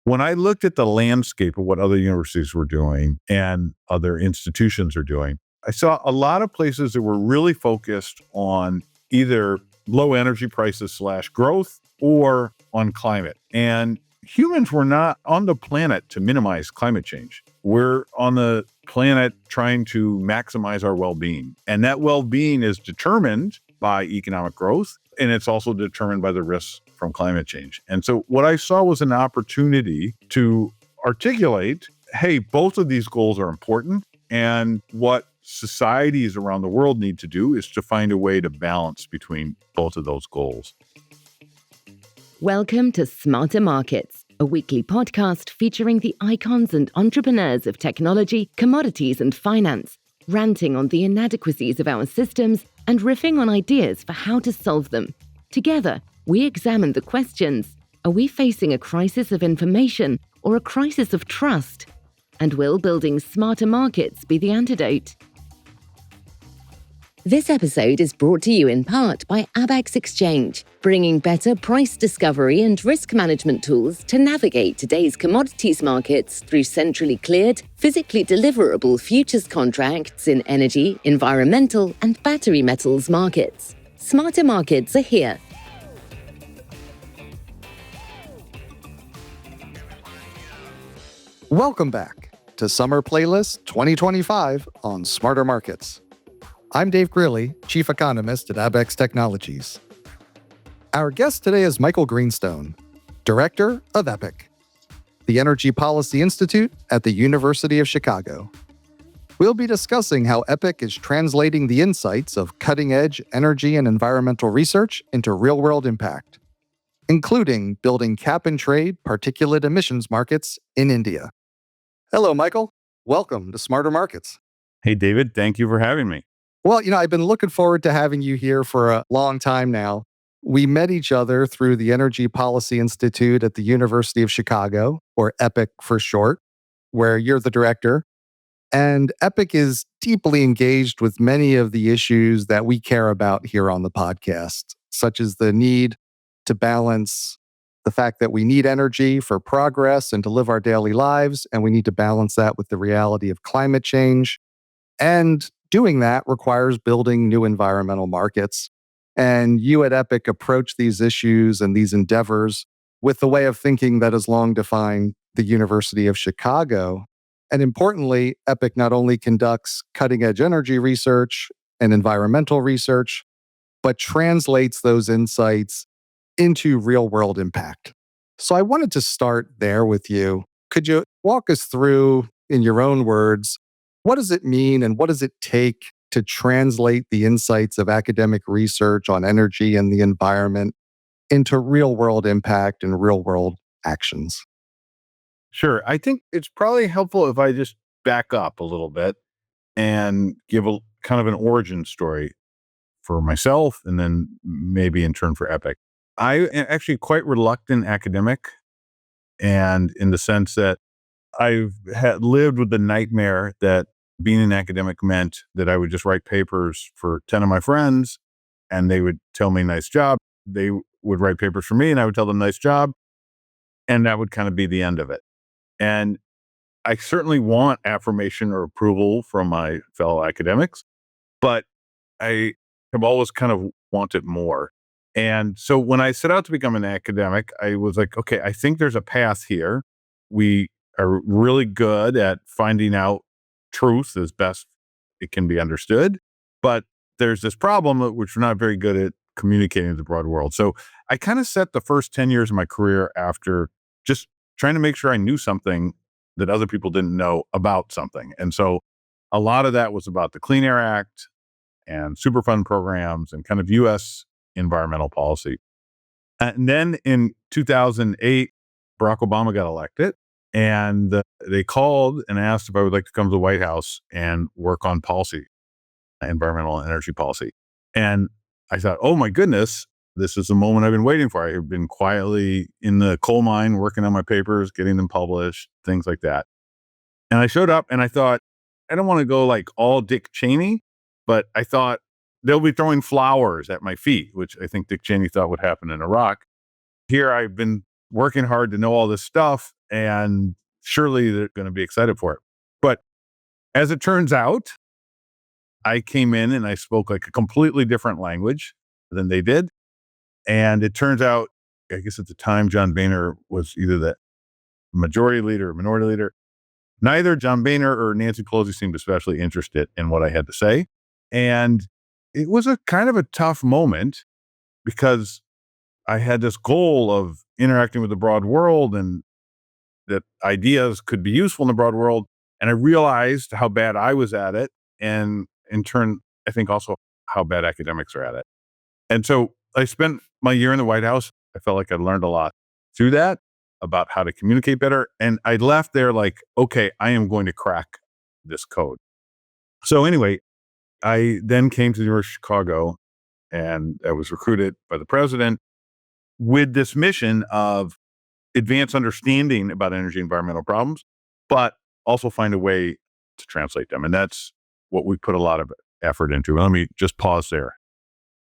When I looked at the landscape of what other universities were doing and other institutions are doing, I saw a lot of places that were really focused on either low energy prices slash growth or on climate. And humans were not on the planet to minimize climate change. We're on the planet trying to maximize our well-being. And that well-being is determined by economic growth, and it's also determined by the risks from climate change. And so what I saw was an opportunity to articulate, hey, both of these goals are important, and what societies around the world need to do is to find a way to balance between both of those goals. Welcome to Smarter Markets, a weekly podcast featuring the icons and entrepreneurs of technology, commodities, and finance, ranting on the inadequacies of our systems and riffing on ideas for how to solve them. Together, we examine the questions: are we facing a crisis of information or a crisis of trust? And will building smarter markets be the antidote? This episode is brought to you in part by Abax Exchange, bringing better price discovery and risk management tools to navigate today's commodities markets through centrally cleared, physically deliverable futures contracts in energy, environmental, and battery metals markets. Smarter markets are here. Welcome back to Summer Playlist 2025 on Smarter Markets. I'm Dave Greely, Chief Economist at Abax Technologies. Our guest today is Michael Greenstone, Director of EPIC, the Energy Policy Institute at the University of Chicago. We'll be discussing how EPIC is translating the insights of cutting-edge energy and environmental research into real-world impact, including building cap-and-trade particulate emissions markets in India. Hello, Michael. Welcome to Smarter Markets. Hey, David, thank you for having me. Well, I've been looking forward to having you here for a long time now. We met each other through the Energy Policy Institute at the University of Chicago, or EPIC for short, where you're the director. And EPIC is deeply engaged with many of the issues that we care about here on the podcast, such as the need to balance the fact that we need energy for progress and to live our daily lives, and we need to balance that with the reality of climate change. And doing that requires building new environmental markets. And you at EPIC approach these issues and these endeavors with the way of thinking that has long defined the University of Chicago. And importantly, EPIC not only conducts cutting-edge energy research and environmental research, but translates those insights into real-world impact. So I wanted to start there with you. Could you walk us through, in your own words, what does it mean and what does it take to translate the insights of academic research on energy and the environment into real-world impact and real-world actions? Sure. I think it's probably helpful if I just back up a little bit and give a kind of an origin story for myself and then maybe in turn for EPIC. I am actually quite reluctant academic, and in the sense that I've lived with the nightmare that being an academic meant that I would just write papers for 10 of my friends and they would tell me nice job. They would write papers for me and I would tell them nice job. And that would kind of be the end of it. And I certainly want affirmation or approval from my fellow academics, but I have always kind of wanted more. And so when I set out to become an academic, I was like, okay, I think there's a path here. We are really good at finding out truth as best it can be understood, but there's this problem which we're not very good at communicating to the broad world. So I kind of set the first 10 years of my career after just trying to make sure I knew something that other people didn't know about something. And so a lot of that was about the Clean Air Act and Superfund programs and kind of U.S. environmental policy. And then in 2008, Barack Obama got elected. And they called and asked if I would like to come to the White House and work on policy, environmental and energy policy. And I thought, oh my goodness, this is the moment I've been waiting for. I've been quietly in the coal mine, working on my papers, getting them published, things like that. And I showed up and I thought, I don't want to go like all Dick Cheney, but I thought they'll be throwing flowers at my feet, which I think Dick Cheney thought would happen in Iraq. Here I've been working hard to know all this stuff. and surely they're going to be excited for it. But as it turns out, I came in and I spoke like a completely different language than they did. And it turns out, I guess at the time, John Boehner was either the majority leader or minority leader. Neither John Boehner or Nancy Pelosi seemed especially interested in what I had to say. And it was a kind of a tough moment because I had this goal of interacting with the broad world and that ideas could be useful in the broad world. And I realized how bad I was at it. And in turn, I think also how bad academics are at it. And so I spent my year in the White House. I felt like I learned a lot through that about how to communicate better. And I left there like, okay, I am going to crack this code. So anyway, I then came to the University of Chicago and I was recruited by the president with this mission of advance understanding about energy and environmental problems, but also find a way to translate them. And that's what we put a lot of effort into. Let me just pause there.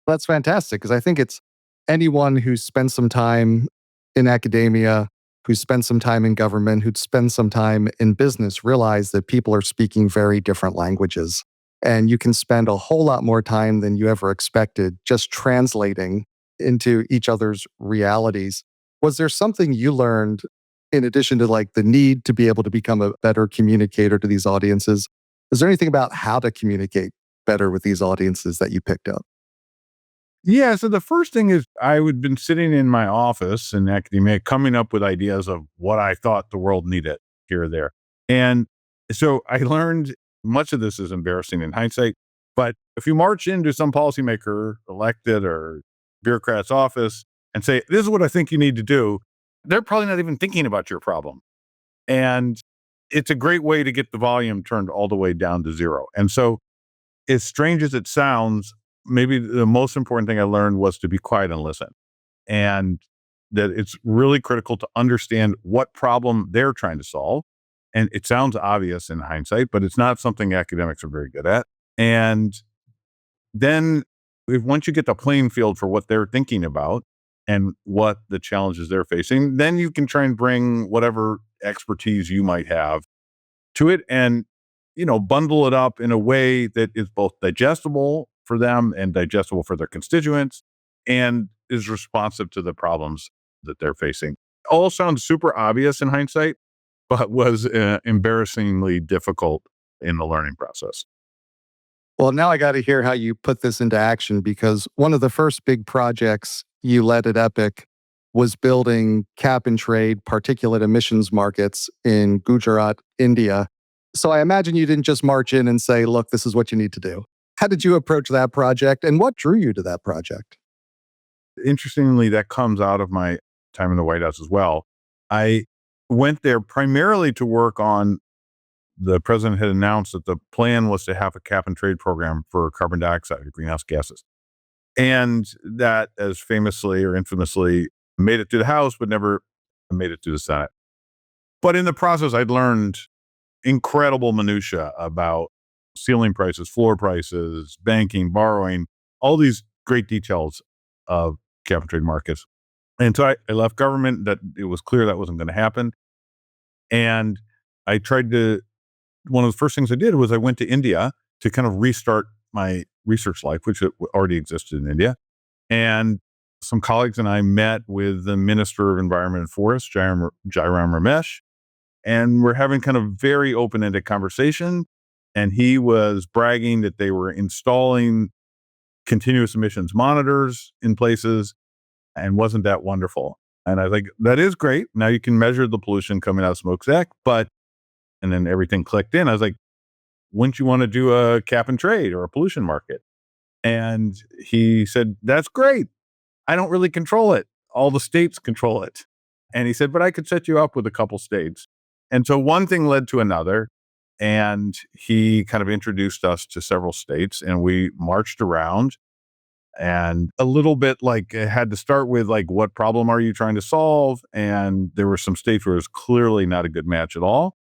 That's fantastic because I think it's anyone who's spent some time in academia, who's spent some time in government, who'd spent some time in business realize that people are speaking very different languages. And you can spend a whole lot more time than you ever expected just translating into each other's realities. Was there something you learned in addition to like the need to be able to become a better communicator to these audiences? Is there anything about how to communicate better with these audiences that you picked up? Yeah. So the first thing is I would been sitting in my office in academia, coming up with ideas of what I thought the world needed here or there. And so I learned much of this is embarrassing in hindsight. But if you march into some policymaker, elected or bureaucrat's office and say, this is what I think you need to do, they're probably not even thinking about your problem. And it's a great way to get the volume turned all the way down to zero. And so as strange as it sounds, maybe the most important thing I learned was to be quiet and listen. And that it's really critical to understand what problem they're trying to solve. And it sounds obvious in hindsight, but it's not something academics are very good at. And then if once you get the playing field for what they're thinking about and what the challenges they're facing, then you can try and bring whatever expertise you might have to it and, bundle it up in a way that is both digestible for them and digestible for their constituents and is responsive to the problems that they're facing. All sounds super obvious in hindsight, but was embarrassingly difficult in the learning process. Well, now I got to hear how you put this into action because one of the first big projects you led at Epic was building cap and trade particulate emissions markets in Gujarat, India. So I imagine you didn't just march in and say, look, this is what you need to do. How did you approach that project and what drew you to that project? Interestingly, that comes out of my time in the White House as well. I went there primarily to work on the president had announced that the plan was to have a cap and trade program for carbon dioxide or greenhouse gases. And that, as famously or infamously, made it to the House, but never made it to the Senate. But in the process, I'd learned incredible minutia about ceiling prices, floor prices, banking, borrowing, all these great details of cap and trade markets. And so I left government that it was clear that wasn't going to happen. And I tried to, one of the first things I did was I went to India to kind of restart my research life, which already existed in India. And some colleagues and I met with the Minister of Environment and Forest, Jairam Ramesh, and we're having kind of very open-ended conversation. And he was bragging that they were installing continuous emissions monitors in places, and wasn't that wonderful? And I was like, that is great. Now you can measure the pollution coming out of smokestack, and then everything clicked in. I was like, wouldn't you want to do a cap and trade or a pollution market? And he said, that's great. I don't really control it. All the states control it. And he said, but I could set you up with a couple states. And so one thing led to another. And he kind of introduced us to several states and we marched around and a little bit like had to start with like, what problem are you trying to solve? And there were some states where it was clearly not a good match at all.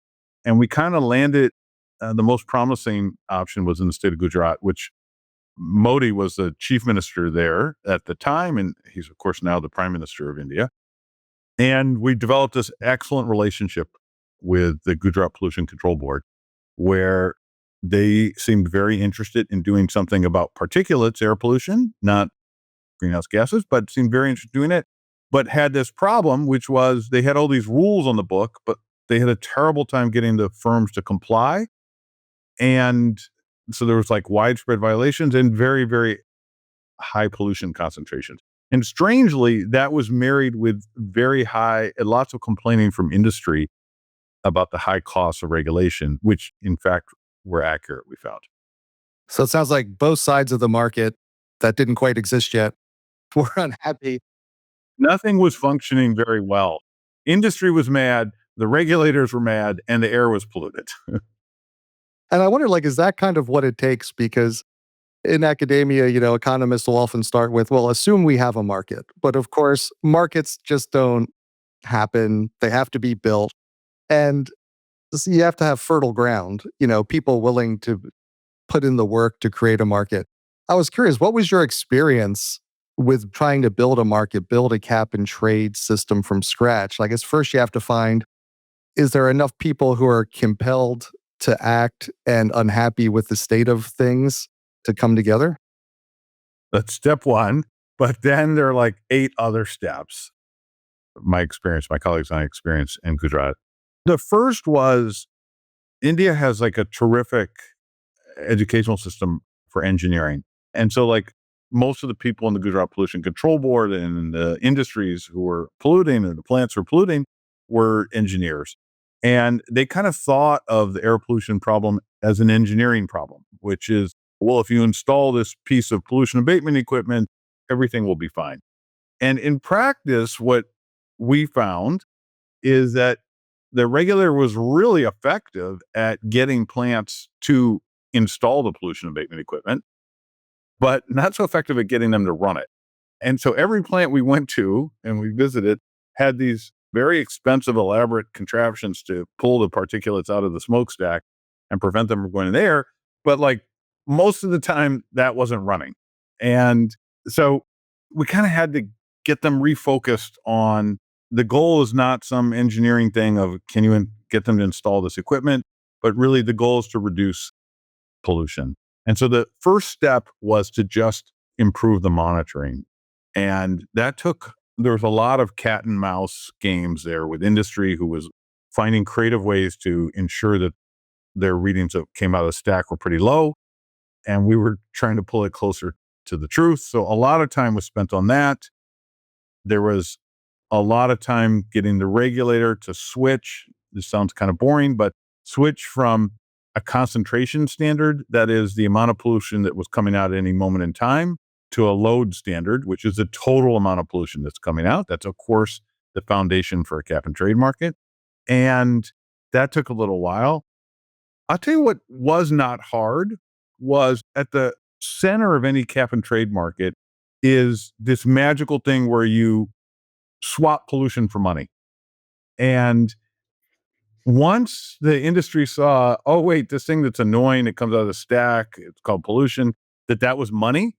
And we kind of landed, the most promising option was in the state of Gujarat, which Modi was the chief minister there at the time. And he's, of course, now the prime minister of India. And we developed this excellent relationship with the Gujarat Pollution Control Board, where they seemed very interested in doing something about particulates, air pollution, not greenhouse gases, but seemed very interested in doing it. But had this problem, which was they had all these rules on the book, but they had a terrible time getting the firms to comply. And so there was like widespread violations and very, very high pollution concentrations. And strangely, that was married with very high, lots of complaining from industry about the high costs of regulation, which in fact were accurate, we found. So it sounds like both sides of the market that didn't quite exist yet were unhappy. Nothing was functioning very well. Industry was mad, the regulators were mad, and the air was polluted. And I wonder, like, is that kind of what it takes? Because in academia, economists will often start with, well, assume we have a market. But of course, markets just don't happen. They have to be built. And so you have to have fertile ground, people willing to put in the work to create a market. I was curious, what was your experience with trying to build a market, build a cap and trade system from scratch? I guess first you have to find, is there enough people who are compelled to act and unhappy with the state of things to come together? That's step one. But then there are like 8 other steps. My experience, my colleagues and I experience in Gujarat. The first was India has like a terrific educational system for engineering. And so like most of the people in the Gujarat Pollution Control Board and the industries who were polluting and the plants who were polluting were engineers. And they kind of thought of the air pollution problem as an engineering problem, which is, well, if you install this piece of pollution abatement equipment, everything will be fine. And in practice, what we found is that the regulator was really effective at getting plants to install the pollution abatement equipment, but not so effective at getting them to run it. And so every plant we went to and we visited had these very expensive, elaborate contraptions to pull the particulates out of the smokestack and prevent them from going in the air. But like most of the time, that wasn't running. And so we kind of had to get them refocused on the goal is not some engineering thing of can you get them to install this equipment, but really the goal is to reduce pollution. And so the first step was to just improve the monitoring. And that took, there was a lot of cat and mouse games there with industry who was finding creative ways to ensure that their readings that came out of the stack were pretty low. And we were trying to pull it closer to the truth. So a lot of time was spent on that. There was a lot of time getting the regulator to switch. This sounds kind of boring, but switch from a concentration standard, that is the amount of pollution that was coming out at any moment in time, to a load standard, which is the total amount of pollution that's coming out. That's, of course, the foundation for a cap and trade market. And that took a little while. I'll tell you what was not hard was at the center of any cap and trade market is this magical thing where you swap pollution for money. And once the industry saw, oh, wait, this thing that's annoying, it comes out of the stack, it's called pollution, that was money,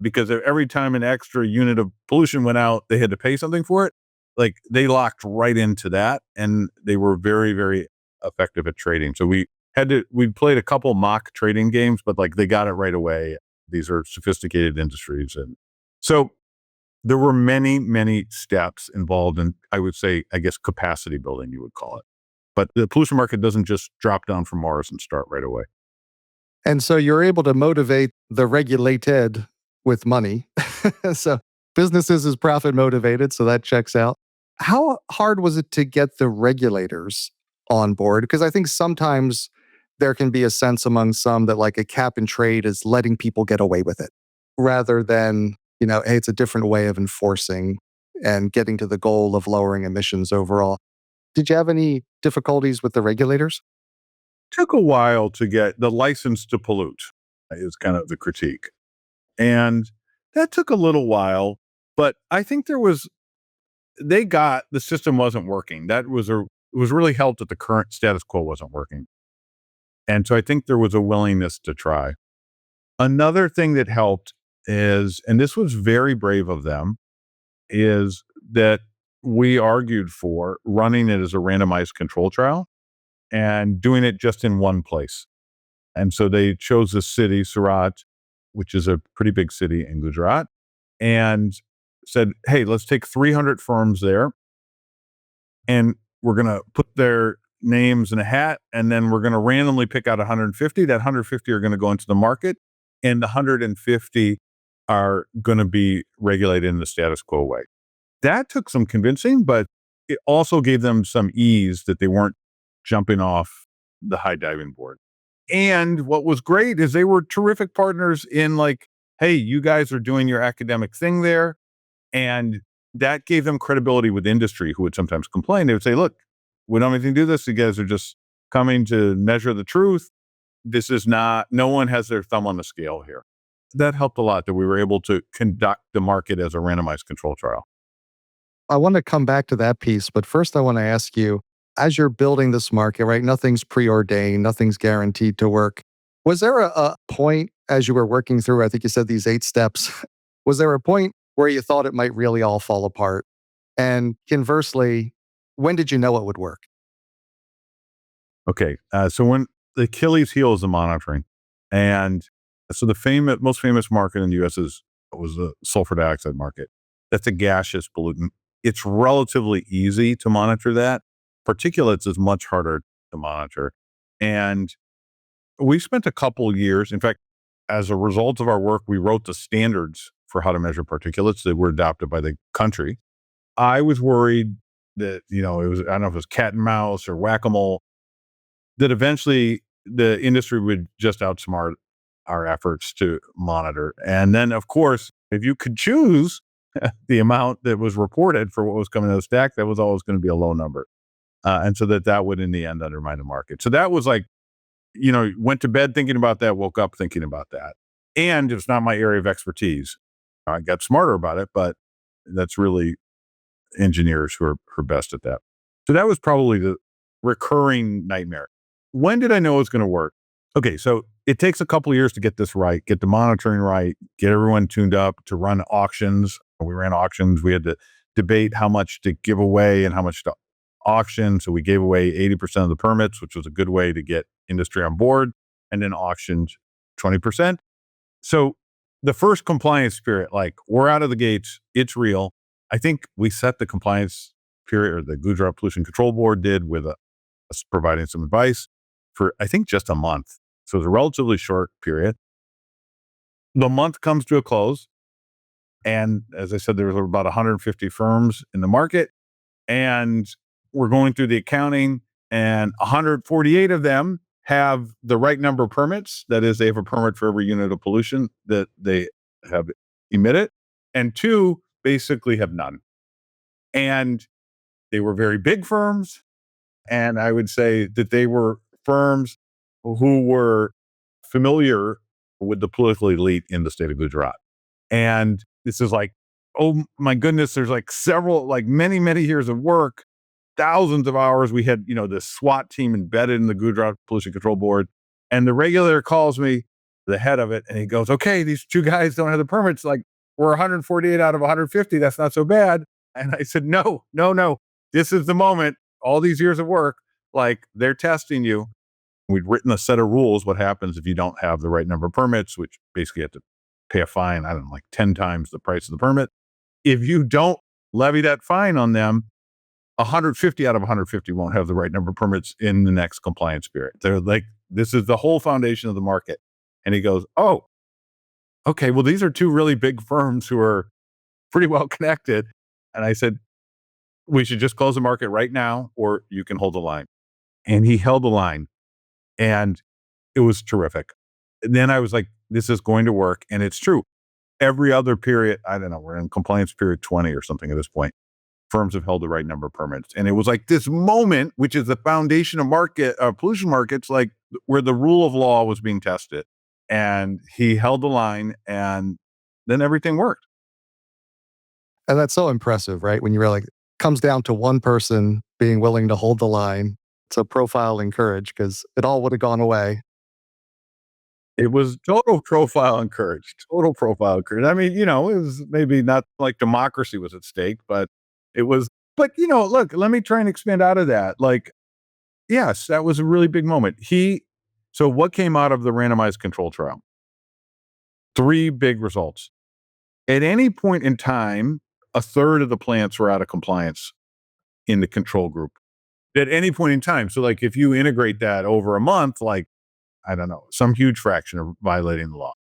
because every time an extra unit of pollution went out, they had to pay something for it. Like they locked right into that and they were very, very effective at trading. So we played a couple mock trading games, but like they got it right away. These are sophisticated industries. And so there were many, many steps involved in, I would say, I guess, capacity building, you would call it. But the pollution market doesn't just drop down from Mars and start right away. And so you're able to motivate the regulated with money. So businesses is profit motivated, so that checks out. How hard was it to get the regulators on board? Because I think sometimes there can be a sense among some that like a cap and trade is letting people get away with it rather than, hey, it's a different way of enforcing and getting to the goal of lowering emissions overall. Did you have any difficulties with the regulators? Took a while to get the license to pollute, is kind of the critique. And that took a little while, but I think they got the system wasn't working. It was really helped that the current status quo wasn't working. And so I think there was a willingness to try. Another thing that helped is, and this was very brave of them, is that we argued for running it as a randomized control trial and doing it just in one place. And so they chose a city, Surat, which is a pretty big city in Gujarat, and said, hey, let's take 300 firms there and we're going to put their names in a hat, and then we're going to randomly pick out 150. That 150 are going to go into the market, and the 150 are going to be regulated in the status quo way. That took some convincing, but it also gave them some ease that they weren't jumping off the high diving board. And what was great is they were terrific partners in like, hey, you guys are doing your academic thing there. And that gave them credibility with industry, who would sometimes complain. They would say, look, we don't have anything to do this. You guys are just coming to measure the truth. This is not, no one has their thumb on the scale here. That helped a lot that we were able to conduct the market as a randomized control trial. I want to come back to that piece, but first I want to ask you, as you're building this market, right? Nothing's preordained, nothing's guaranteed to work. Was there a point as you were working through, I think you said these 8 steps, was there a point where you thought it might really all fall apart? And conversely, when did you know it would work? Okay. So when the Achilles heel is the monitoring. And so the most famous market in the US was the sulfur dioxide market. That's a gaseous pollutant. It's relatively easy to monitor that. Particulates is much harder to monitor. And we spent a couple years. In fact, as a result of our work, we wrote the standards for how to measure particulates that were adopted by the country. I was worried that, it was, I don't know if it was cat and mouse or whack-a-mole, that eventually the industry would just outsmart our efforts to monitor. And then, of course, if you could choose the amount that was reported for what was coming out of the stack, that was always going to be a low number. And so that would, in the end, undermine the market. So that was like, went to bed thinking about that, woke up thinking about that. And it's not my area of expertise. I got smarter about it, but that's really engineers who are best at that. So that was probably the recurring nightmare. When did I know it was going to work? Okay, so it takes a couple of years to get this right, get the monitoring right, get everyone tuned up to run auctions. We ran auctions. We had to debate how much to give away and how much to auction. So we gave away 80% of the permits, which was a good way to get industry on board, and then auctioned 20%. So the first compliance period, like we're out of the gates, it's real. I think we set the compliance period, or the Gujarat Pollution Control Board did, with us providing some advice for, I think, just a month. So it's a relatively short period. The month comes to a close. And as I said, there was about 150 firms in the market. And we're going through the accounting, and 148 of them have the right number of permits. That is, they have a permit for every unit of pollution that they have emitted. And 2 basically have none. And they were very big firms. And I would say that they were firms who were familiar with the political elite in the state of Gujarat. And this is like, oh my goodness, there's like many, many years of work, thousands of hours. We had, this SWAT team embedded in the Gujarat Pollution Control Board. And the regulator calls me, the head of it, and he goes, okay, these 2 guys don't have the permits. Like, we're 148 out of 150. That's not so bad. And I said, no. This is the moment. All these years of work, like, they're testing you. We'd written a set of rules. What happens if you don't have the right number of permits, which basically you have to pay a fine, I don't know, like 10 times the price of the permit. If you don't levy that fine on them, 150 out of 150 won't have the right number of permits in the next compliance period. They're like, this is the whole foundation of the market. And he goes, oh, okay, well, these are 2 really big firms who are pretty well connected. And I said, we should just close the market right now, or you can hold the line. And he held the line, and it was terrific. And then I was like, this is going to work. And it's true. Every other period, I don't know, we're in compliance period 20 or something at this point, firms have held the right number of permits. And it was like this moment, which is the foundation of pollution markets, like where the rule of law was being tested. And he held the line, and then everything worked. And that's so impressive, right? When you really comes down to one person being willing to hold the line. It's a profile in courage, because it all would have gone away. It was total profile and courage, total profile and courage. I mean, it was maybe not like democracy was at stake, but it was But, look, let me try and expand out of that. Like, yes, that was a really big moment. So what came out of the randomized control trial? Three big results. At any point in time, a third of the plants were out of compliance in the control group. At any point in time. So, like, if you integrate that over a month, like, I don't know, some huge fraction are violating the law.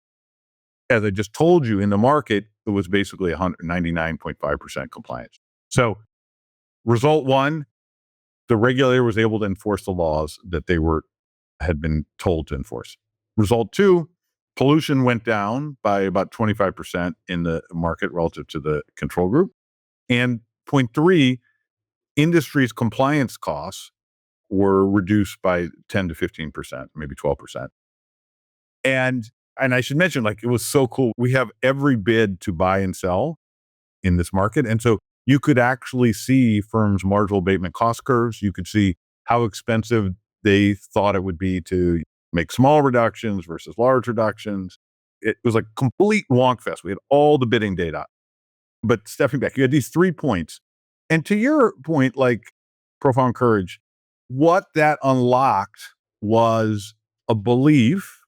As I just told you, in the market, it was basically 199.5% compliance. So, result one, the regulator was able to enforce the laws that they had been told to enforce. Result two, pollution went down by about 25% in the market relative to the control group. And point three, industry's compliance costs were reduced by 10 to 15%, maybe 12%. And I should mention, like, it was so cool. We have every bid to buy and sell in this market. And so you could actually see firms' marginal abatement cost curves. You could see how expensive they thought it would be to make small reductions versus large reductions. It was like complete wonk fest. We had all the bidding data. But stepping back, you had these 3 points. And to your point, like, profound courage, what that unlocked was a belief,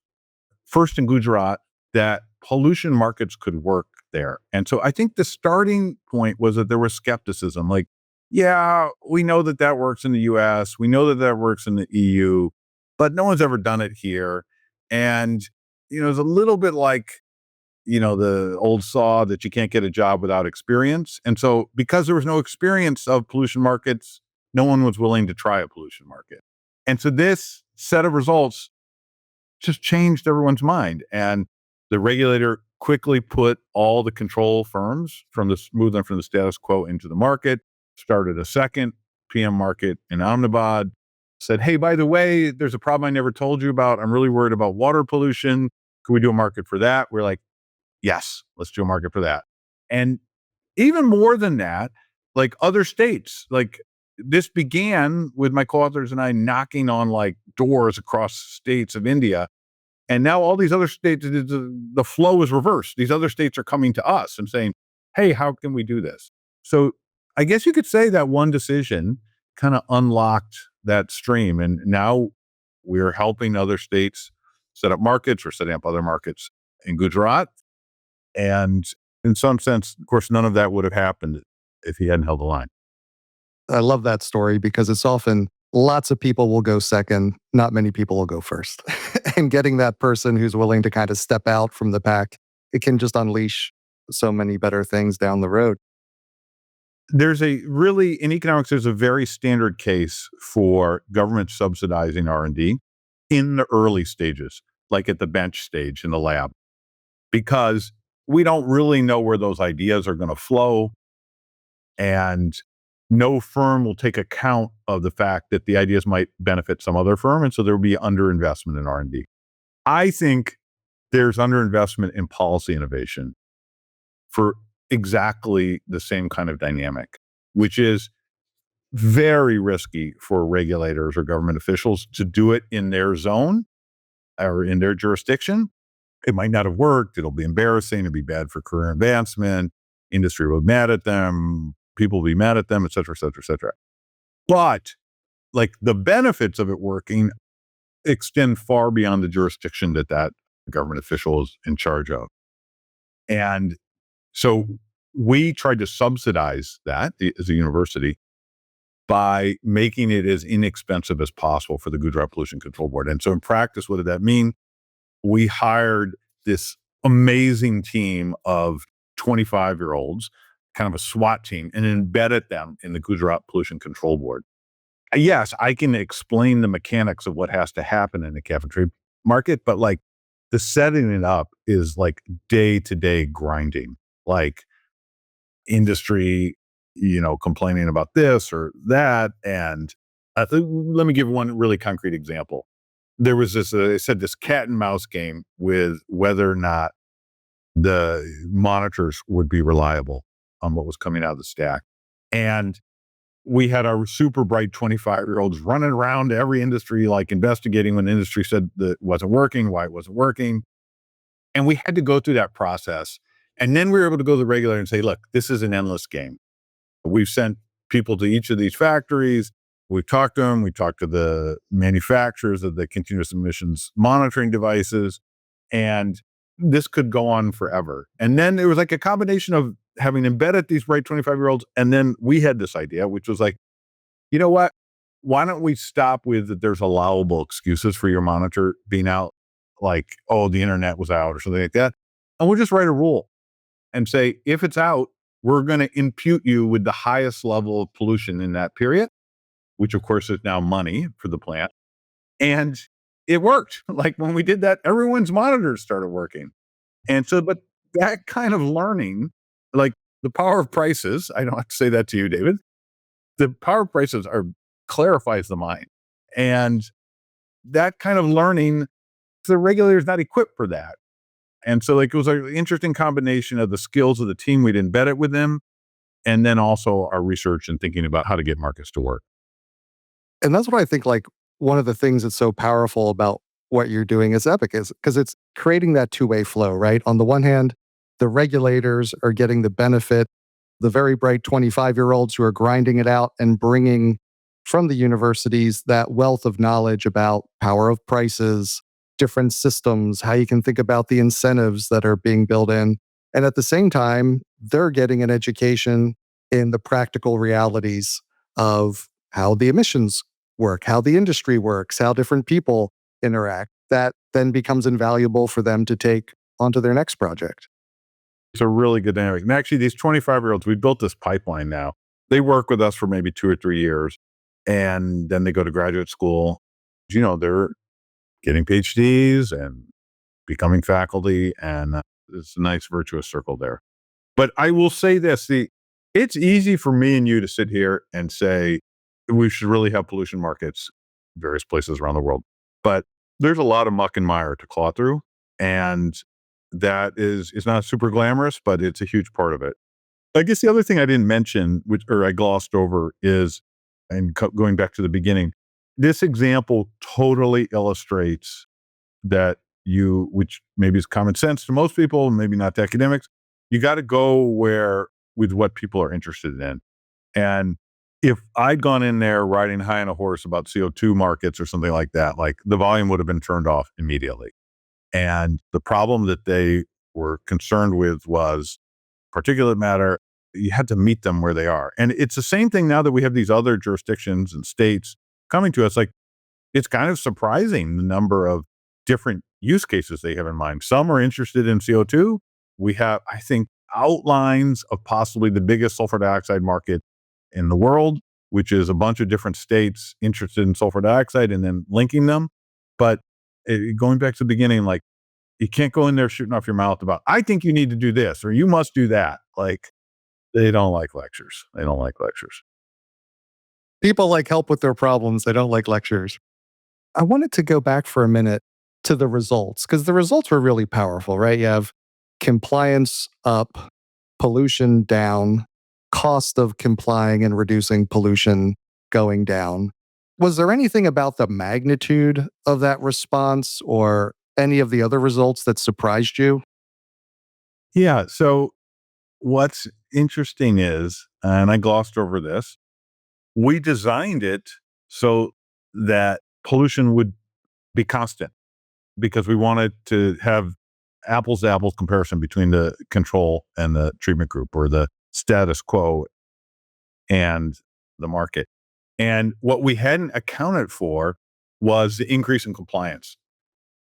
first in Gujarat, that pollution markets could work there. And so I think the starting point was that there was skepticism. Like, yeah, we know that that works in the US, we know that that works in the EU, but no one's ever done it here. And, it's a little bit like, the old saw that you can't get a job without experience. And so because there was no experience of pollution markets, no one was willing to try a pollution market. And so this set of results just changed everyone's mind. And the regulator quickly put all the control firms move them from the status quo into the market, started a second PM market in Ahmedabad, said, hey, by the way, there's a problem I never told you about. I'm really worried about water pollution. Can we do a market for that? We're like, yes, let's do a market for that. And even more than that, like, other states, like, this began with my co-authors and I knocking on, like, doors across states of India. And now all these other states, the flow is reversed. These other states are coming to us and saying, hey, how can we do this? So I guess you could say that one decision kind of unlocked that stream. And now we're helping other states set up markets or setting up other markets in Gujarat. And in some sense, of course, none of that would have happened if he hadn't held the line. I love that story because it's often lots of people will go second, not many people will go first. And getting that person who's willing to kind of step out from the pack, it can just unleash so many better things down the road. In economics, there's a very standard case for government subsidizing R&D in the early stages, like at the bench stage in the lab, because we don't really know where those ideas are going to flow. And no firm will take account of the fact that the ideas might benefit some other firm. And so there will be underinvestment in R&D. I think there's underinvestment in policy innovation for exactly the same kind of dynamic, which is very risky for regulators or government officials to do it in their zone or in their jurisdiction. It might not have worked. It'll be embarrassing. It'll be bad for career advancement. Industry will be mad at them. People will be mad at them, et cetera, et cetera, et cetera. But, like, the benefits of it working extend far beyond the jurisdiction that government official is in charge of. And so we tried to subsidize that as a university by making it as inexpensive as possible for the Gujarat Pollution Control Board. And so in practice, what did that mean? We hired this amazing team of 25-year-olds, kind of a SWAT team, and embedded them in the Gujarat Pollution Control Board. Yes, I can explain the mechanics of what has to happen in the cap and trade market, but, like, the setting it up is like day-to-day grinding, like industry, complaining about this or that. And let me give one really concrete example. There was this cat and mouse game with whether or not the monitors would be reliable on what was coming out of the stack. And we had our super bright 25-year-olds running around every industry, like investigating when the industry said that it wasn't working, why it wasn't working. And we had to go through that process. And then we were able to go to the regulator and say, look, this is an endless game. We've sent people to each of these factories. We've talked to them. We talked to the manufacturers of the continuous emissions monitoring devices. And this could go on forever. And then it was like a combination of having embedded these bright 25-year-olds. And then we had this idea, which was like, you know what? Why don't we stop with that there's allowable excuses for your monitor being out, like, oh, the internet was out or something like that. And we'll just write a rule and say, if it's out, we're going to impute you with the highest level of pollution in that period, which of course is now money for the plant. And it worked. Like when we did that, everyone's monitors started working. And so, but that kind of learning, like the power of prices, I don't have to say that to you, David. The power of prices clarifies the mind. And that kind of learning, the regulator is not equipped for that. And so like it was an interesting combination of the skills of the team. We'd embed it with them. And then also our research and thinking about how to get markets to work. And that's what I think, like, one of the things that's so powerful about what you're doing as Epic is because it's creating that two-way flow, right? On the one hand, the regulators are getting the benefit, the very bright 25-year-olds who are grinding it out and bringing from the universities that wealth of knowledge about power of prices, different systems, how you can think about the incentives that are being built in. And at the same time, they're getting an education in the practical realities of how the emissions work, how the industry works, how different people interact. That then becomes invaluable for them to take onto their next project. It's a really good dynamic. And actually, these 25-year-olds, we built this pipeline now. They work with us for maybe 2 or 3 years, and then they go to graduate school. They're getting PhDs and becoming faculty, and it's a nice virtuous circle there. But I will say this, it's easy for me and you to sit here and say, we should really have pollution markets various places around the world. But there's a lot of muck and mire to claw through. And that is not super glamorous, but it's a huge part of it. I guess the other thing I didn't mention, or I glossed over, is, and going back to the beginning, this example totally illustrates that which maybe is common sense to most people, maybe not to academics, you got to go with what people are interested in. And if I'd gone in there riding high on a horse about CO2 markets or something like that, like the volume would have been turned off immediately. And the problem that they were concerned with was particulate matter. You had to meet them where they are. And it's the same thing now that we have these other jurisdictions and states coming to us. Like, it's kind of surprising the number of different use cases they have in mind. Some are interested in CO2. We have, I think, outlines of possibly the biggest sulfur dioxide market in the world, which is a bunch of different states interested in sulfur dioxide and then linking them. But going back to the beginning, like, you can't go in there shooting off your mouth about, I think you need to do this or you must do that. Like, they don't like lectures. They don't like lectures. People like help with their problems. They don't like lectures. I wanted to go back for a minute to the results because the results were really powerful, right? You have compliance up, pollution down, cost of complying and reducing pollution going down. Was there anything about the magnitude of that response or any of the other results that surprised you? Yeah. So what's interesting is, and I glossed over this, we designed it so that pollution would be constant because we wanted to have apples to apples comparison between the control and the treatment group, or the status quo and the market. And what we hadn't accounted for was the increase in compliance.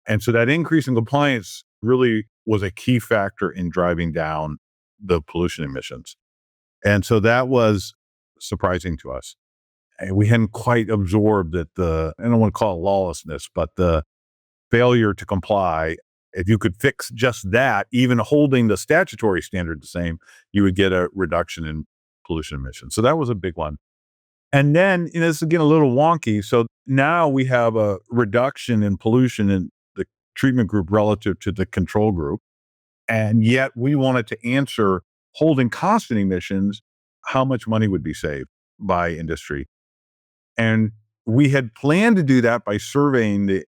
And so that increase in compliance really was a key factor in driving down the pollution emissions. And so that was surprising to us. And we hadn't quite absorbed that I don't want to call it lawlessness, but the failure to comply, if you could fix just that, even holding the statutory standard the same, you would get a reduction in pollution emissions. So that was a big one. And then, this is getting a little wonky. So now we have a reduction in pollution in the treatment group relative to the control group. And yet we wanted to answer, holding constant emissions, how much money would be saved by industry. And we had planned to do that by surveying the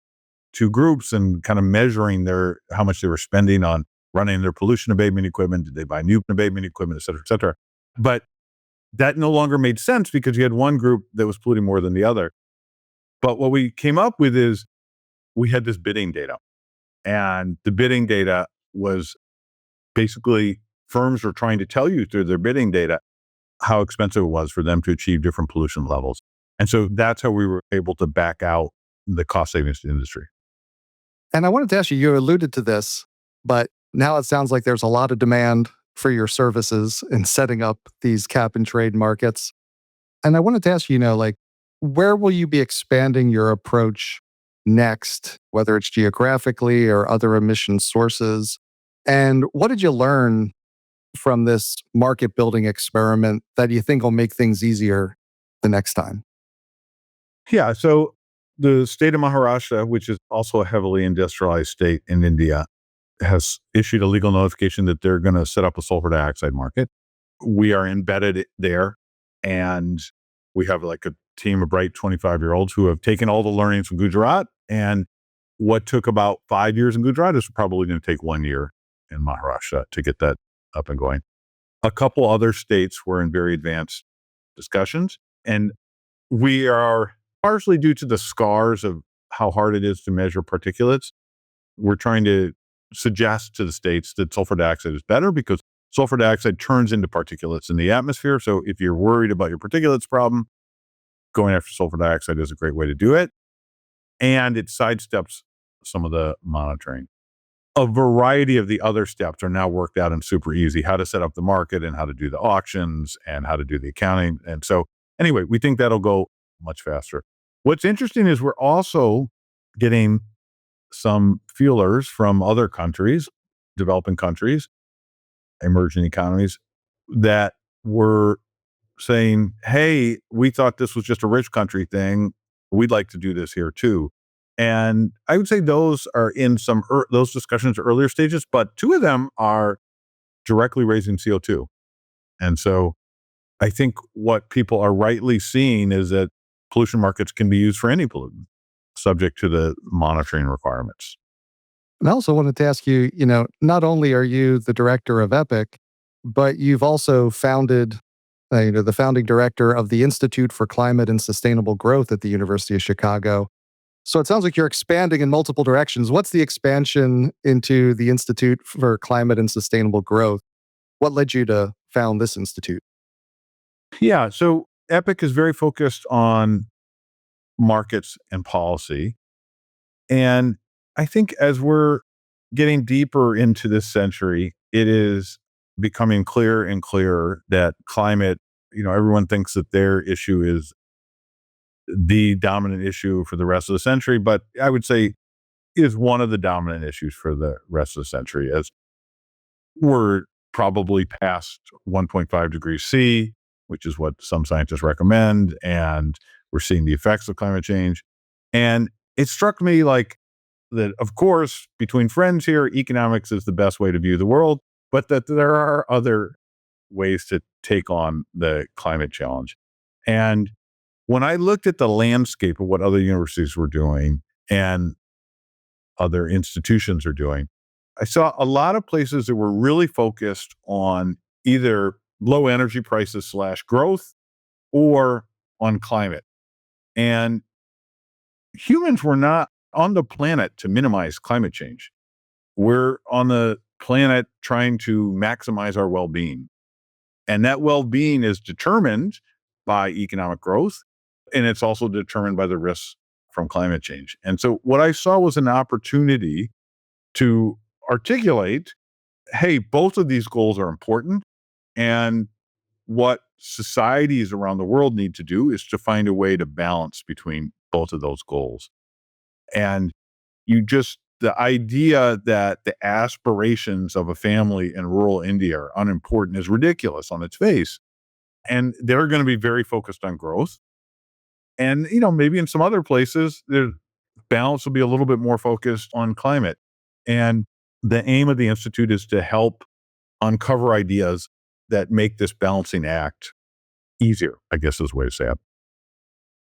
two groups and kind of measuring how much they were spending on running their pollution abatement equipment. Did they buy new abatement equipment, et cetera, et cetera. But that no longer made sense because you had one group that was polluting more than the other. But what we came up with is we had this bidding data. And the bidding data was basically firms were trying to tell you through their bidding data how expensive it was for them to achieve different pollution levels. And so that's how we were able to back out the cost savings to the industry. And I wanted to ask you, you alluded to this, but now it sounds like there's a lot of demand for your services in setting up these cap and trade markets. And I wanted to ask you, like, where will you be expanding your approach next, whether it's geographically or other emission sources? And what did you learn from this market building experiment that you think will make things easier the next time? Yeah. So the state of Maharashtra, which is also a heavily industrialized state in India, has issued a legal notification that they're going to set up a sulfur dioxide market. We are embedded there, and we have like a team of bright 25-year-olds who have taken all the learnings from Gujarat, and what took about 5 years in Gujarat is probably going to take 1 year in Maharashtra to get that up and going. A couple other states were in very advanced discussions, and we are partially due to the scars of how hard it is to measure particulates. We're trying to suggest to the states that sulfur dioxide is better because sulfur dioxide turns into particulates in the atmosphere. So if you're worried about your particulates problem, going after sulfur dioxide is a great way to do it. And it sidesteps some of the monitoring. A variety of the other steps are now worked out and super easy, how to set up the market and how to do the auctions and how to do the accounting. And so anyway, we think that'll go much faster. What's interesting is we're also getting some feelers from other countries, developing countries, emerging economies, that were saying, hey, we thought this was just a rich country thing. We'd like to do this here too. And I would say those are in some, those discussions are earlier stages, but two of them are directly raising CO2. And so I think what people are rightly seeing is that pollution markets can be used for any pollutant, subject to the monitoring requirements. And I also wanted to ask you, not only are you the director of EPIC, but you've also founded, the founding director of the Institute for Climate and Sustainable Growth at the University of Chicago. So it sounds like you're expanding in multiple directions. What's the expansion into the Institute for Climate and Sustainable Growth? What led you to found this institute? Yeah. So EPIC is very focused on markets and policy. And I think as we're getting deeper into this century, it is becoming clearer and clearer that climate, everyone thinks that their issue is the dominant issue for the rest of the century, but I would say is one of the dominant issues for the rest of the century, as we're probably past 1.5 degrees C, which is what some scientists recommend, and we're seeing the effects of climate change. And it struck me like that, of course, between friends here, economics is the best way to view the world, but that there are other ways to take on the climate challenge. And when I looked at the landscape of what other universities were doing and other institutions are doing, I saw a lot of places that were really focused on either low energy prices / growth or on climate. And humans were not on the planet to minimize climate change. We're on the planet trying to maximize our well-being. And that well-being is determined by economic growth, and it's also determined by the risks from climate change. And so what I saw was an opportunity to articulate, hey, both of these goals are important. And what societies around the world need to do is to find a way to balance between both of those goals. And the idea that the aspirations of a family in rural India are unimportant is ridiculous on its face. And they're going to be very focused on growth. And, maybe in some other places, the balance will be a little bit more focused on climate. And the aim of the Institute is to help uncover ideas that make this balancing act easier, I guess is the way to say it.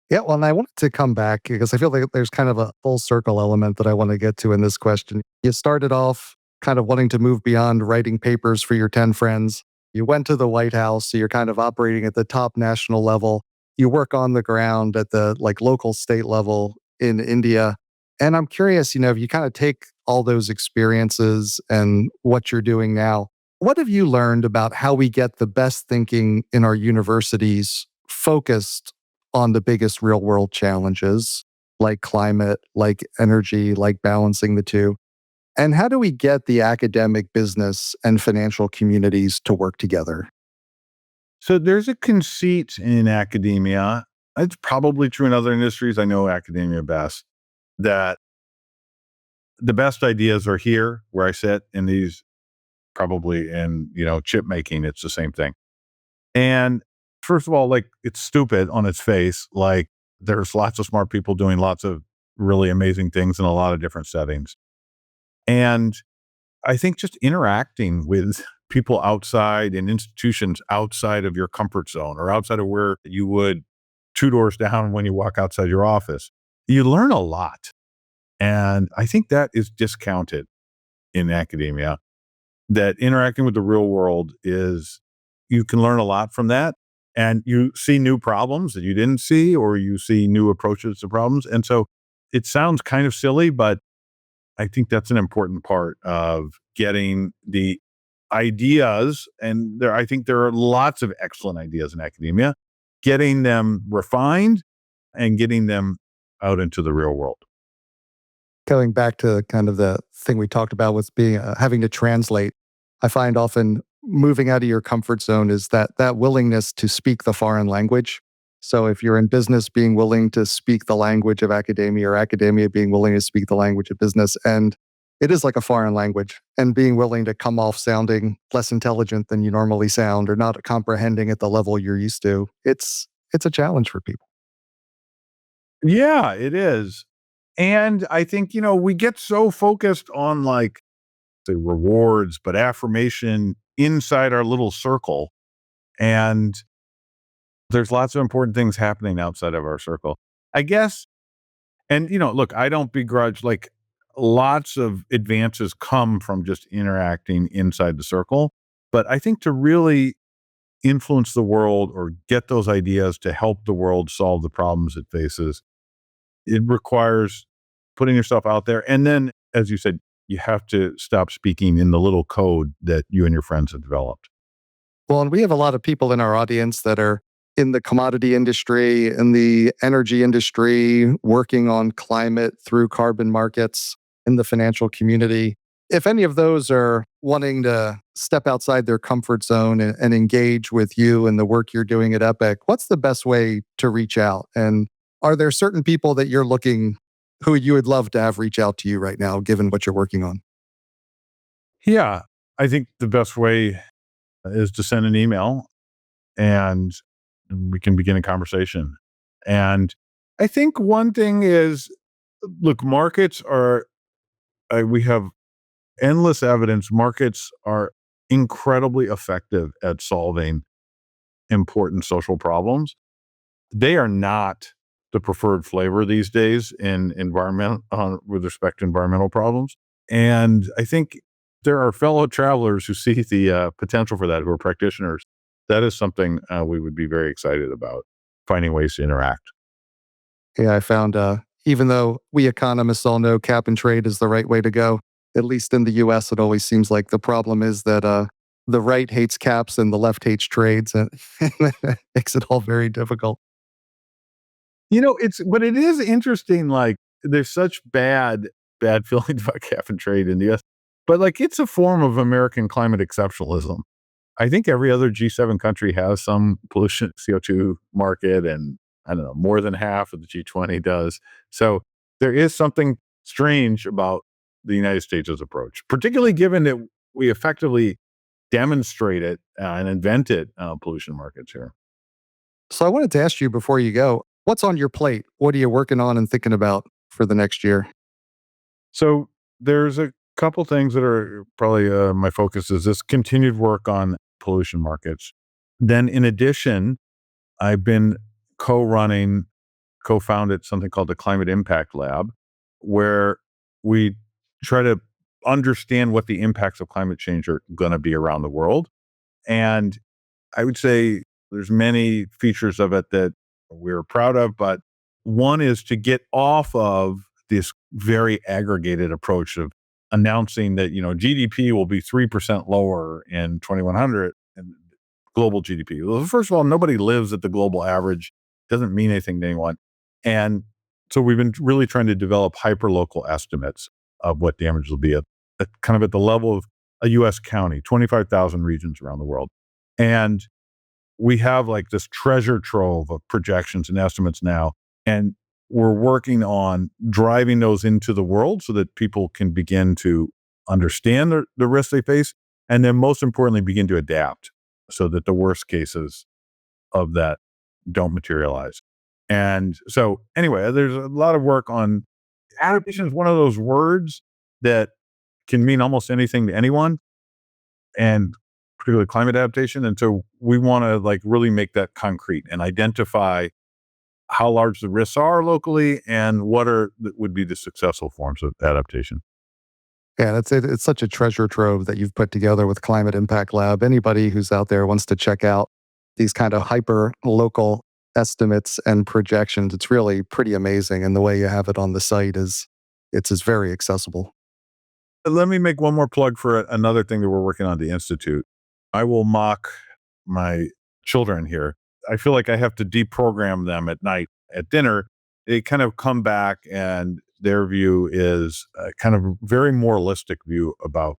Yeah, well, and I wanted to come back because I feel like there's kind of a full circle element that I want to get to in this question. You started off kind of wanting to move beyond writing papers for your 10 friends You went to the White House, so you're kind of operating at the top national level. You work on the ground at the like local state level in India. And I'm curious, if you kind of take all those experiences and what you're doing now, what have you learned about how we get the best thinking in our universities focused on the biggest real world challenges like climate, like energy, like balancing the two? And how do we get the academic, business, and financial communities to work together? So there's a conceit in academia. It's probably true in other industries. I know academia best, that the best ideas are here where I sit in these, probably in, chip making, it's the same thing. And first of all, like, it's stupid on its face. Like, there's lots of smart people doing lots of really amazing things in a lot of different settings. And I think just interacting with people outside and institutions outside of your comfort zone or outside of where you would two doors down when you walk outside your office, you learn a lot. And I think that is discounted in academia, that interacting with the real world is, you can learn a lot from that. And you see new problems that you didn't see, or you see new approaches to problems. And so it sounds kind of silly, but I think that's an important part of getting the ideas. And I think there are lots of excellent ideas in academia, getting them refined and getting them out into the real world. Going back to kind of the thing we talked about with being having to translate, I find often moving out of your comfort zone is that willingness to speak the foreign language. So if you're in business, being willing to speak the language of academia, or academia being willing to speak the language of business, and it is like a foreign language, and being willing to come off sounding less intelligent than you normally sound, or not comprehending at the level you're used to. It's a challenge for people. Yeah, it is. And I think, we get so focused on, like, the rewards, but affirmation inside our little circle. And there's lots of important things happening outside of our circle, I guess. And, look, I don't begrudge, like, lots of advances come from just interacting inside the circle. But I think to really influence the world or get those ideas to help the world solve the problems it faces, it requires putting yourself out there. And then, as you said, you have to stop speaking in the little code that you and your friends have developed. Well, and we have a lot of people in our audience that are in the commodity industry, in the energy industry, working on climate through carbon markets, in the financial community. If any of those are wanting to step outside their comfort zone and engage with you and the work you're doing at Epic, what's the best way to reach out? And are there certain people that you're looking who you would love to have reach out to you right now, given what you're working on? Yeah, I think the best way is to send an email, and we can begin a conversation. And I think one thing is, look, markets are, we have endless evidence, markets are incredibly effective at solving important social problems. They are not the preferred flavor these days in environment, with respect to environmental problems. And I think there are fellow travelers who see the potential for that, who are practitioners. That is something we would be very excited about, finding ways to interact. Yeah, I found even though we economists all know cap and trade is the right way to go, at least in the US, it always seems like the problem is that the right hates caps and the left hates trades. And it makes it all very difficult. But it is interesting. Like, there's such bad feelings about cap and trade in the US, but, like, it's a form of American climate exceptionalism. I think every other G7 country has some pollution CO2 market, and I don't know, more than half of the G20 does. So there is something strange about the United States' approach, particularly given that we effectively demonstrated and invented pollution markets here. So I wanted to ask you before you go, what's on your plate? What are you working on and thinking about for the next year? So there's a couple things that are probably my focus is this continued work on pollution markets. Then, in addition, I've been co-running, co-founded something called the Climate Impact Lab, where we try to understand what the impacts of climate change are going to be around the world. And I would say there's many features of it that we're proud of, but one is to get off of this very aggregated approach of announcing that, GDP will be 3% lower in 2100 and global GDP. Well, first of all, nobody lives at the global average. Doesn't mean anything to anyone. And so we've been really trying to develop hyperlocal estimates of what damage will be at kind of at the level of a US county, 25,000 regions around the world. And we have like this treasure trove of projections and estimates now. And we're working on driving those into the world so that people can begin to understand the risks they face. And then most importantly, begin to adapt so that the worst cases of that don't materialize. And so anyway, there's a lot of work on adaptation is one of those words that can mean almost anything to anyone, and particularly climate adaptation. And so we want to like really make that concrete and identify how large the risks are locally and what would be the successful forms of adaptation. Yeah, it's such a treasure trove that you've put together with Climate Impact Lab. Anybody who's out there wants to check out these kind of hyper local estimates and projections. It's really pretty amazing. And the way you have it on the site is very accessible. Let me make one more plug for another thing that we're working on at the Institute. I will mock my children here. I feel like I have to deprogram them at night at dinner. They kind of come back and their view is kind of a very moralistic view about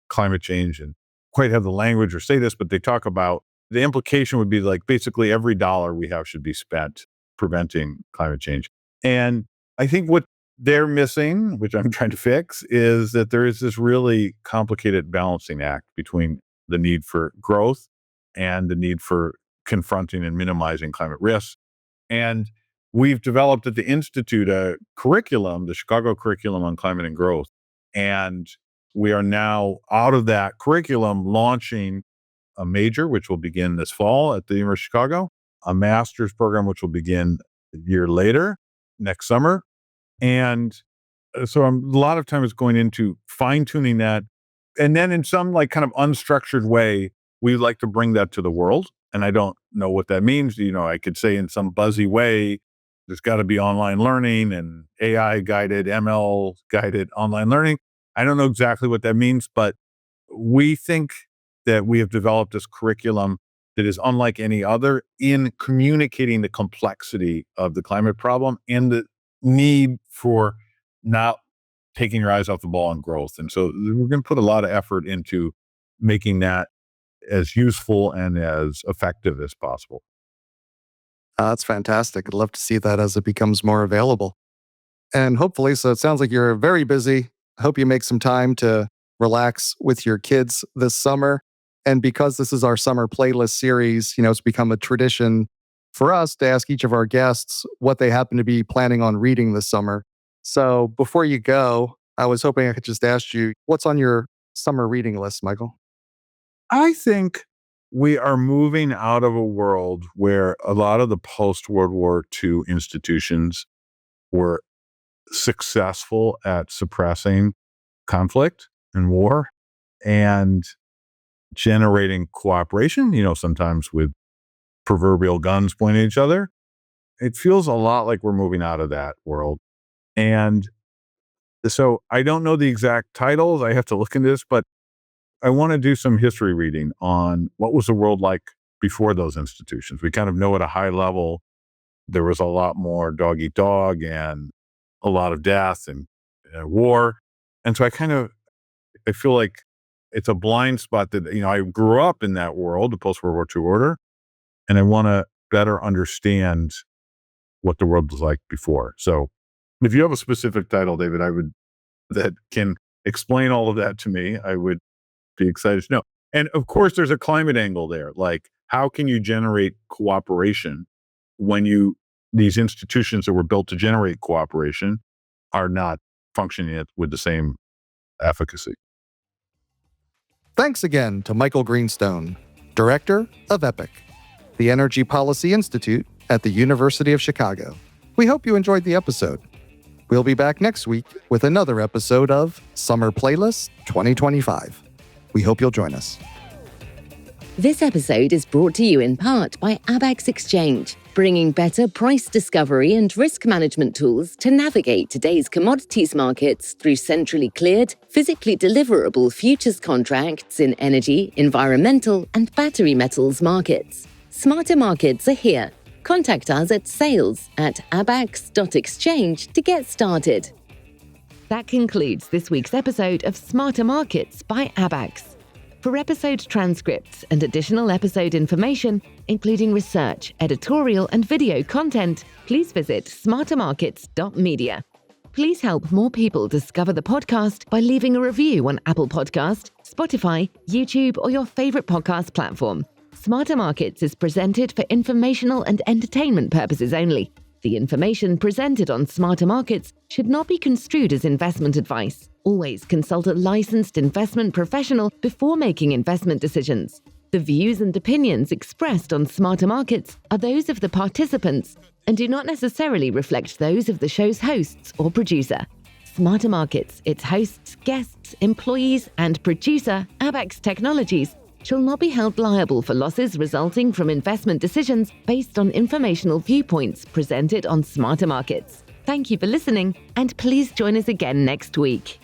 climate change, and quite have the language or say this, but they talk about the implication would be like basically every dollar we have should be spent preventing climate change. And I think what they're missing, which I'm trying to fix, is that there is this really complicated balancing act between the need for growth and the need for confronting and minimizing climate risks. And we've developed at the Institute a curriculum, the Chicago Curriculum on Climate and Growth. And we are now out of that curriculum launching a major, which will begin this fall at the University of Chicago, a master's program, which will begin a year later, next summer. And so a lot of time is going into fine tuning that. And then in some like kind of unstructured way, we like to bring that to the world. And I don't know what that means. I could say in some buzzy way, there's got to be online learning and AI guided, ML guided online learning. I don't know exactly what that means, but we think that we have developed this curriculum that is unlike any other in communicating the complexity of the climate problem and the need for not taking your eyes off the ball on growth. And so we're going to put a lot of effort into making that as useful and as effective as possible. That's fantastic. I'd love to see that as it becomes more available. And hopefully, so it sounds like you're very busy. I hope you make some time to relax with your kids this summer. And because this is our summer playlist series, it's become a tradition for us to ask each of our guests what they happen to be planning on reading this summer. So before you go, I was hoping I could just ask you, what's on your summer reading list, Michael? I think we are moving out of a world where a lot of the post-World War II institutions were successful at suppressing conflict and war and generating cooperation, sometimes with proverbial guns pointing at each other. It feels a lot like we're moving out of that world. And so I don't know the exact titles. I have to look into this, but I want to do some history reading on what was the world like before those institutions. We kind of know at a high level, there was a lot more dog eat dog and a lot of death and war. And so I feel like it's a blind spot that, I grew up in that world, the post-World War II order, and I want to better understand what the world was like before. So if you have a specific title, David, that can explain all of that to me, I would be excited to know. And of course, there's a climate angle there. Like, how can you generate cooperation when these institutions that were built to generate cooperation are not functioning with the same efficacy? Thanks again to Michael Greenstone, Director of EPIC, the Energy Policy Institute at the University of Chicago. We hope you enjoyed the episode. We'll be back next week with another episode of Summer Playlist 2025. We hope you'll join us. This episode is brought to you in part by Abax Exchange, bringing better price discovery and risk management tools to navigate today's commodities markets through centrally cleared, physically deliverable futures contracts in energy, environmental, and battery metals markets. Smarter Markets are here. Contact us at sales@abax.exchange to get started. That concludes this week's episode of Smarter Markets by Abax. For episode transcripts and additional episode information, including research, editorial, and video content, please visit smartermarkets.media. Please help more people discover the podcast by leaving a review on Apple Podcast, Spotify, YouTube, or your favorite podcast platform. Smarter Markets is presented for informational and entertainment purposes only. The information presented on Smarter Markets should not be construed as investment advice. Always consult a licensed investment professional before making investment decisions. The views and opinions expressed on Smarter Markets are those of the participants and do not necessarily reflect those of the show's hosts or producer. Smarter Markets, its hosts, guests, employees, and producer, Abax Technologies, shall not be held liable for losses resulting from investment decisions based on informational viewpoints presented on Smarter Markets. Thank you for listening, and please join us again next week.